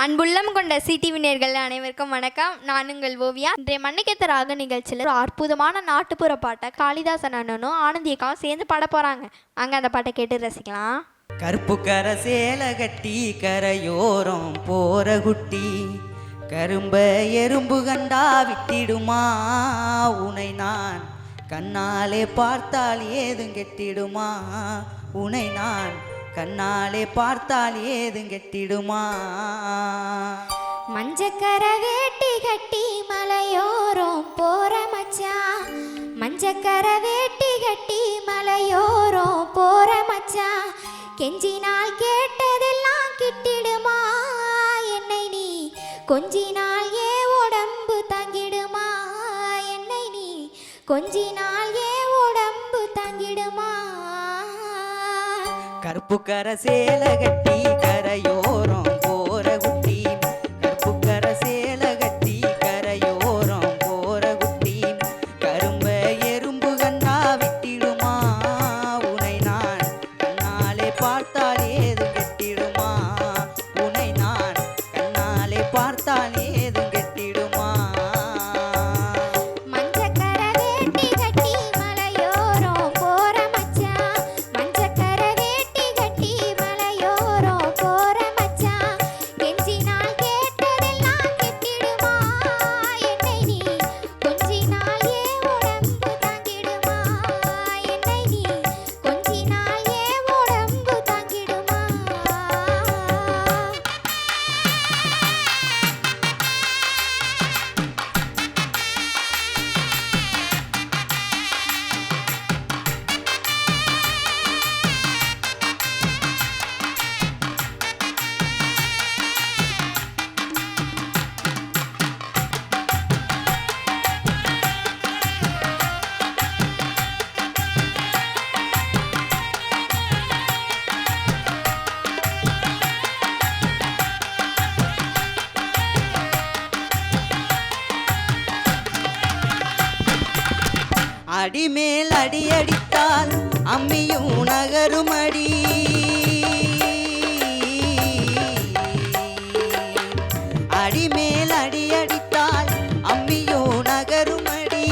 அன்புள்ளம் கொண்ட சிடிவி நேயர்கள் அனைவருக்கும் வணக்கம். நான் உங்கள் ஓவியா. இன்றைய மண்ணுக்கேத்த ராக நிகழ்ச்சியில் ஒரு அற்புதமான நாட்டுப்புற பாட்டை காளிதாசன் அண்ணனும் ஆனந்தியக்காவும் சேர்ந்து பாட போகிறாங்க. அங்கே அந்த பாட்டை கேட்டு ரசிக்கலாம். கருப்பு கர சேல கட்டி கரையோரம் போற குட்டி கரும்ப எறும்பு கண்டா விட்டிடுமா உனை நான் கண்ணாலே பார்த்தால் ஏதும் கெட்டிடுமா உனை நான் கண்ணாலே பார்த்தால் ஏதும் கெட்டிடுமா. மஞ்சக்கர வேட்டி கட்டி மலையோரம் போற மச்சான், மஞ்சக்கர வேட்டி கட்டி மலையோரம் போற மச்சான், கெஞ்சினால் கேட்டதெல்லாம் கிட்டிடுமா என்னை நீ கொஞ்சினால் ஏ உடம்பு தங்கிடுமா என்னை நீ கொஞ்சினால் ஏ உடம்பு தங்கிடுமா. கருப்பு கர சேல கட்டி கரையோரம் போற குட்டி கருப்பு கர சேல கட்டி கரையோரம் போற குட்டி கரும்ப எறும்பு கண்டா விட்டிடுமா உனை நான் கண்ணாலே பார்த்தால் ஏது கெட்டிடுமா உனை நான் கண்ணாலே பார்த்தால் ஏது கெட்டிடுமா. மஞ்சக்கர வேட்டி கட்டி மலையோரம் போற மச்சான், மஞ்சக்கர வேட்டி கட்டி மலையோரம் போற மச்சான், கெஞ்சினால் கேட்டதெல்லாம் கெட்டிடுமா என்னை நீ கொஞ்சினால் ஏ உடம்பு தாங்கிடுமா என்னை நீ கொஞ்சினால் ஏ உடம்பு தாங்கிடுமா. அடிமேல் அடி அடித்தால் அம்மியும் நகருமடி அடிமேல் அடி அடித்தால் அம்மியோ நகருமடி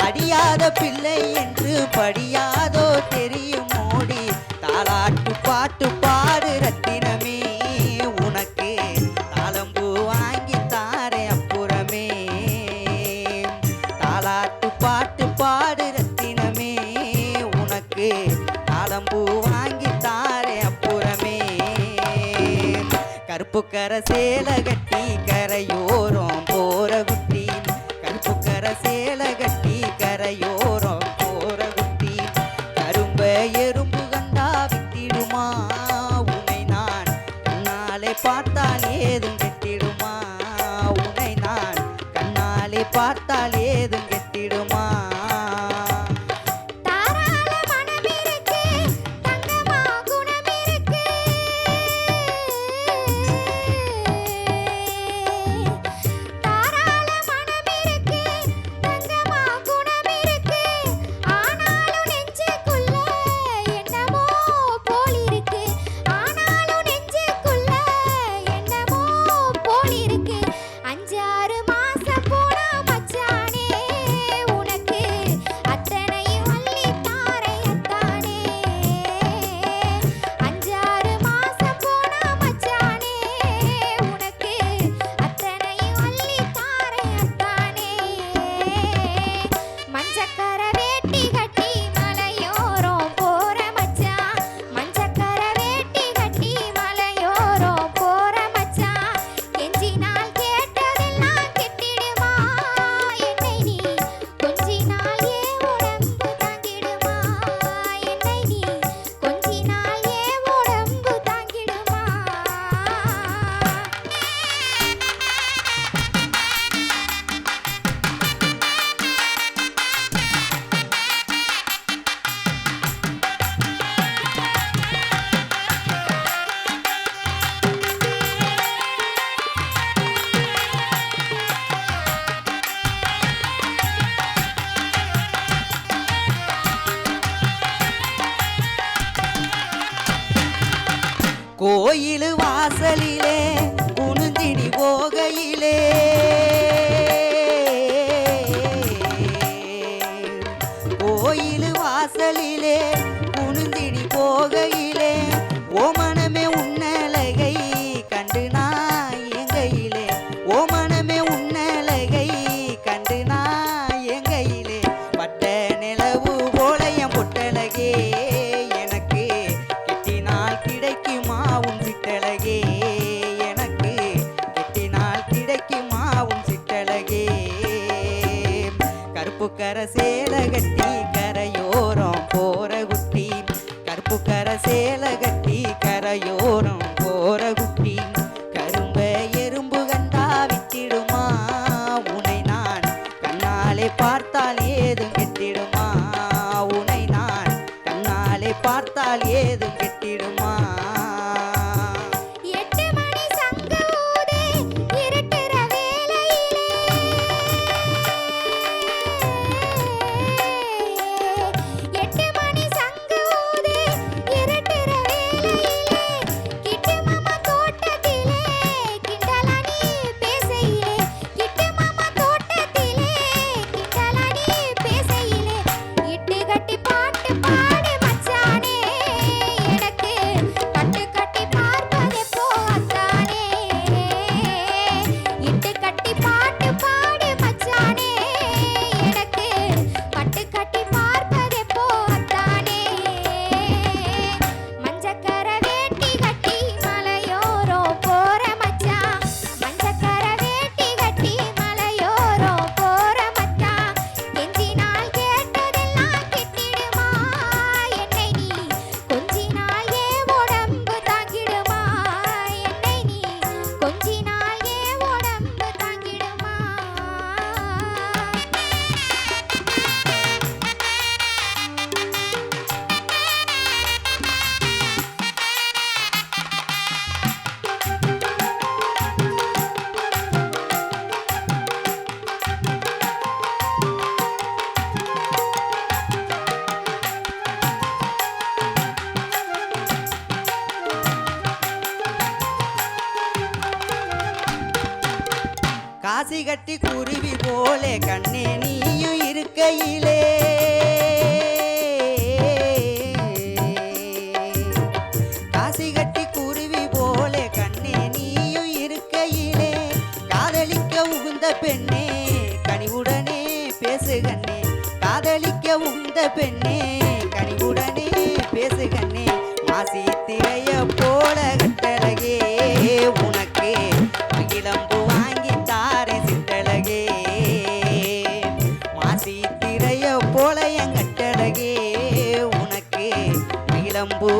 அடியாத பிள்ளை என்று படியாதோ தெரியும் மோடி தாலாட்டு பாட்டு பாடு ரத்தினமே உனக்கு தாளம்பூ வாங்கி தாரே அப்புறமே தாலாட்டு பாட்டு பாடு ரத்தினமே உனக்கு தாளம்பூ வாங்கி தாரே அப்புறமே. கருப்பு கர சேல கட்டி கரையோரம் போற குட்டி கருப்பு கர சேல கட்டி கரையோரம் போற குட்டி கரும்ப எறும்பு கண்டா விட்டிடுமா உனை நான் கண்ணாலே பார்த்தால் ஏதும் கெட்டிடுமா உனை நான் கண்ணாலே பார்த்தால் ஏதும் கெட்டிடுமா. தாராள மனம் இருக்கு தங்கமா குணம் இருக்கு, தாராள மனம் இருக்கு தங்கமா குணம் இருக்கு, ஆனாலும் நெஞ்சுக்குள்ள என்னமோ போல் இருக்கு, ஆனாலும் நெஞ்சுக்குள்ள என்னமோ போல் இருக்கு. 5-6 மாசம் போனா மச்சானே உனக்கு அத்தனையும் அள்ளி தாரையத்தானே, 5-6 மாசம் போனா மச்சானே உனக்கு அத்தனையும் அள்ளி தாரையத்தானே. மஞ்சக்கர வேட்டி கட்டி மலையோரம் போற மச்சான், மஞ்சக்கர வேட்டி கட்டி மலையோரம் போற மச்சான், கெஞ்சினால் கேட்டதெல்லாம் கெட்டிடுமா என்னை நீ கொஞ்சினால் ஏ உடம்பு தாங்கிடுமா என்னை நீ கொஞ்சினால் ஏ உடம்பு தாங்கிடுமா. கோயில் வாசலிலே குனிஞ்சி போகையிலே கோயில் வாசலிலே குனிந்தினி போகையிலே ஓ மனமே உன்னழகை கண்டு நான் எங்கையிலே ஓ மனமே உன்னழகை கண்டு நான் எங்கையிலே பட்ட நிலவு போல என் பொட்டழகே எனக்கு கெட்டினால் கிடைக்குமா உன் சிட்டழகே எனக்கு கெட்டினால் கிடைக்குமா உன் சிட்டழகே கருப்பு கரை சேலை கட்டி கரையோரம் போற குட்டி கருப்பு கரை சேலை கட்டி கரையோரம் போற குட்டி கரும்ப எறும்பு கண்டா விட்டிடுமா உனை நான் கண்ணாலே பார்த்தால் ஏதும் கெட்டிடுமா உனை நான் கண்ணாலே பார்த்தால் ஏதும் கெட்டிடுமா 8 மணி சங்கு ஊதே இருட்டுற வேளையிலே 8 மணி சங்கு ஊதே இருட்டுற வேளையிலே கிட்டு மாமா தோட்டத்திலே கிண்டலானி பேசையிலே கிட்டு மாமா தோட்டத்திலே கிண்டலானி பேசையிலே இட்டு கட்டி பாட்டு பாடு மச்சானே எனக்கு கட்டு கட்டி பார்ப்பதே போத்தானே இட்டு கட்டி பாட்டு பாடு மச்சானே எனக்கு கட்டு கட்டி பார்ப்பதே போத்தானே மஞ்சக்கர வேட்டி கட்டி மலையோரோ போற மச்சான் மஞ்சக்கர வேட்டி கட்டி மலையோரோ போற மச்சான் கெஞ்சினால் கேட்டதெல்லாம் கிட்டிடுமா என்னை நீ கொஞ்சினால் ஏ உடம்பு தாங்கிடுமா என்னை நீ கொஞ்சினால் ஏ உடம்பு தாங்கிடுமா காசி கட்டி குருவி போலே கண்ணே நீயும் இருக்கையிலே காசி கட்டி குருவி போலே கண்ணே நீயும் இருக்கையிலே காதலிக்க உகுந்த பெண்ணே கனிவுடனே பேசு கண்ணே காதலிக்க உகுந்த பெண்ணே கனிவுடனே பேசு கண்ணே மாசி திரைய போல கட்டழகே உனக்கு மகிழம்பு வாங்கி தாரே சிட்டழகே மாசி திரைய போல என் கட்டழகே உனக்கு மகிழம்பு